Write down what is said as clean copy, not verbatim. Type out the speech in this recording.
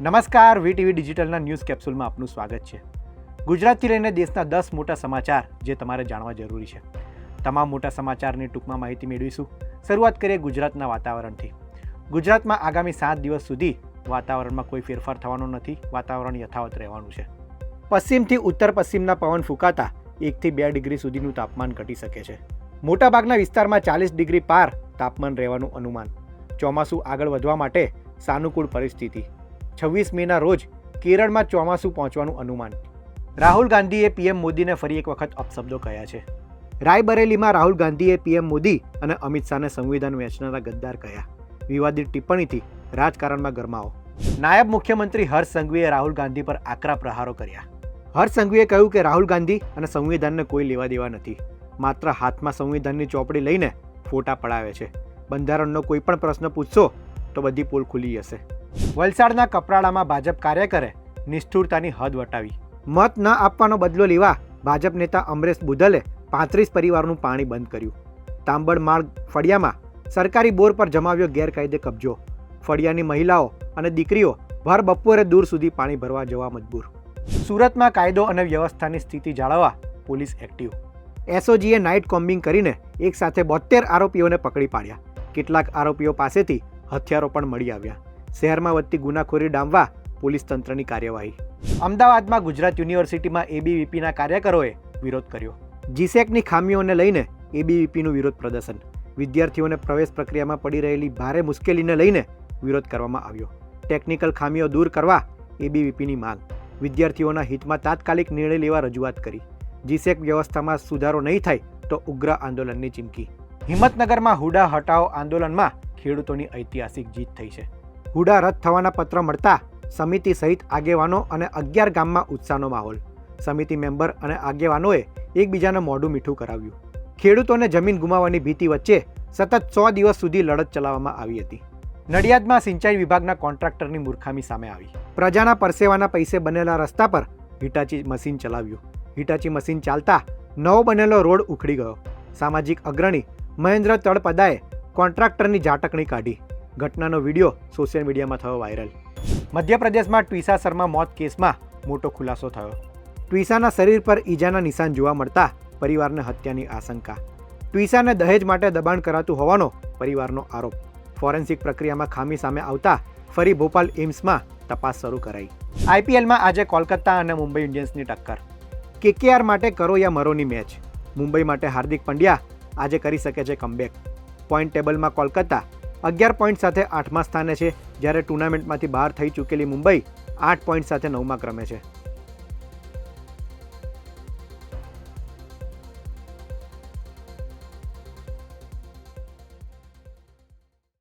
નમસ્કાર, VTV ડિજિટલના news કેપ્સ્યુલમાં આપનું સ્વાગત છે. ગુજરાતથી લઈને દેશના 10 મોટા સમાચાર જે તમારે જાણવા જરૂરી છે. તમામ મોટા સમાચારની ટૂંકમાં માહિતી મેળવીશું. શરૂઆત કરીએ ગુજરાતના વાતાવરણથી. ગુજરાતમાં આગામી 7 દિવસ સુધી વાતાવરણમાં કોઈ ફેરફાર થવાનો નથી. વાતાવરણ યથાવત રહેવાનું છે. પશ્ચિમથી ઉત્તર પશ્ચિમના પવન ફૂંકાતા 1 થી 2 ડિગ્રી સુધીનું તાપમાન ઘટી શકે છે. મોટાભાગના વિસ્તારમાં 40 ડિગ્રી પાર તાપમાન રહેવાનું અનુમાન. ચોમાસું આગળ વધવા માટે સાનુકૂળ પરિસ્થિતિ. 26 મેના રોજ કેરળમાં ચોમાસું પહોંચવાનું અનુમાન. રાહુલ ગાંધીએ પીએમ મોદીને ફરી એક વખત અપશબ્દો કહ્યા છે. રાયબરેલીમાં રાહુલ ગાંધીએ પીએમ મોદી અને અમિત શાહને સંવિધાન વેચનારા ગદ્દાર કહ્યા. વિવાદિત ટિપ્પણીથી રાજકારણમાં ગરમાવો. નાયબ મુખ્યમંત્રી હર્ષ સંઘવીએ રાહુલ ગાંધી પર આકરા પ્રહારો કર્યા. હર્ષ સંઘવીએ કહ્યું કે રાહુલ ગાંધી અને સંવિધાનને કોઈ લેવા દેવા નથી. માત્ર હાથમાં સંવિધાનની ચોપડી લઈને ફોટા પડાવે છે. બંધારણનો કોઈ પણ પ્રશ્ન પૂછશો તો બધી પોલ ખુલી જશે. વલસાડના કપરાડામાં ભાજપ કાર્યકરે નિષ્ઠુરતાની હદ વટાવી. મત ન આપવાનો બદલો લેવા ભાજપ નેતા અમરેશ બુદલે 35 પરિવારનું પાણી બંધ કર્યું. તાંબડમાળ ફળિયામાં સરકારી બોર પર જમાવ્યો ગેરકાયદે કબજો. ફળિયાની મહિલાઓ અને દીકરીઓ ભર બપોરે દૂર સુધી પાણી ભરવા જવા મજબૂર. સુરતમાં કાયદો અને વ્યવસ્થાની સ્થિતિ જાળવવા પોલીસ એક્ટિવ. એસઓજીએ નાઇટ કોમ્બિંગ કરીને એક સાથે 72 આરોપીઓને પકડી પાડ્યા. કેટલાક આરોપીઓ પાસેથી હથિયારો પણ મળી આવ્યા. શહેરમાં વધતી ગુનાખોરી ડામવા પોલીસ તંત્રની કાર્યવાહી. અમદાવાદમાં ગુજરાત યુનિવર્સિટીમાં એબીવીપીના કાર્યકરોએ વિરોધ કર્યો. જીસેકની ખામીઓને લઈને એબીવીપીનું વિરોધ પ્રદર્શન. વિદ્યાર્થીઓને પ્રવેશ પ્રક્રિયામાં પડી રહેલી ભારે મુશ્કેલીને લઈને વિરોધ કરવામાં આવ્યો. ટેકનિકલ ખામીઓ દૂર કરવા એબીવીપીની માંગ. વિદ્યાર્થીઓના હિતમાં તાત્કાલિક નિર્ણય લેવા રજૂઆત કરી. જીસેક વ્યવસ્થામાં સુધારો નહીં થાય તો ઉગ્ર આંદોલનની ચીમકી. હિંમતનગરમાં હુડા હટાઓ આંદોલનમાં ખેડૂતોની ઐતિહાસિક જીત થઈ છે. હુડા રદ થવાના પત્ર મળતા સમિતિ સહિત આગેવાનો અને 11 ગામમાં ઉત્સાહનો માહોલ. સમિતિ મેમ્બર અને આગેવાનોએ એકબીજાને મોઢું મીઠું કરાવ્યું. ખેડૂતોને જમીન ગુમાવવાની ભીતિ વચ્ચે સતત 100 દિવસ સુધી લડત ચલાવવામાં આવી હતી. નડિયાદમાં સિંચાઈ વિભાગના કોન્ટ્રાક્ટરની મૂર્ખામી સામે આવી. પ્રજાના પરસેવાના પૈસે બનેલા રસ્તા પર હિટાચી મશીન ચલાવ્યું. હિટાચી મશીન ચાલતા નવો બનેલો રોડ ઉખડી ગયો. સામાજિક અગ્રણી મહેન્દ્ર તળપદાએ કોન્ટ્રાક્ટરની ઝાટકણી કાઢી. ઘટનાનો વિડીયો સોશિયલ મીડિયામાં થયો વાયરલ. મધ્યપ્રદેશમાં ટ્વીસા શર્મા મોત કેસમાં મોટો ખુલાસો થયો. ટ્વીસાના શરીર પર ઈજાના નિશાન જોવા મળતા પરિવારને હત્યાની આશંકા. ટ્વીસાને દહેજ માટે દબાણ કરાતું હોવાનો પરિવારનો આરોપ. ફોરેન્સિક પ્રક્રિયામાં ખામી સામે આવતા ફરી ભોપાલ એમ્સમાં તપાસ શરૂ કરાઈ. આઈપીએલમાં આજે કોલકાતા અને મુંબઈ ઇન્ડિયન્સની ટક્કર. કેકેઆર માટે કરો યા મરોની મેચ. મુંબઈ માટે હાર્દિક પંડ્યા આજે કરી શકે છે કમબેક. પોઈન્ટ ટેબલમાં કોલકાતા 11 પોઈન્ટ સાથે 8મા સ્થાને છે, જ્યારે ટુર્નામેન્ટમાંથી બહાર થઈ ચૂકેલી મુંબઈ 8 પોઈન્ટ સાથે 9મા ક્રમે છે.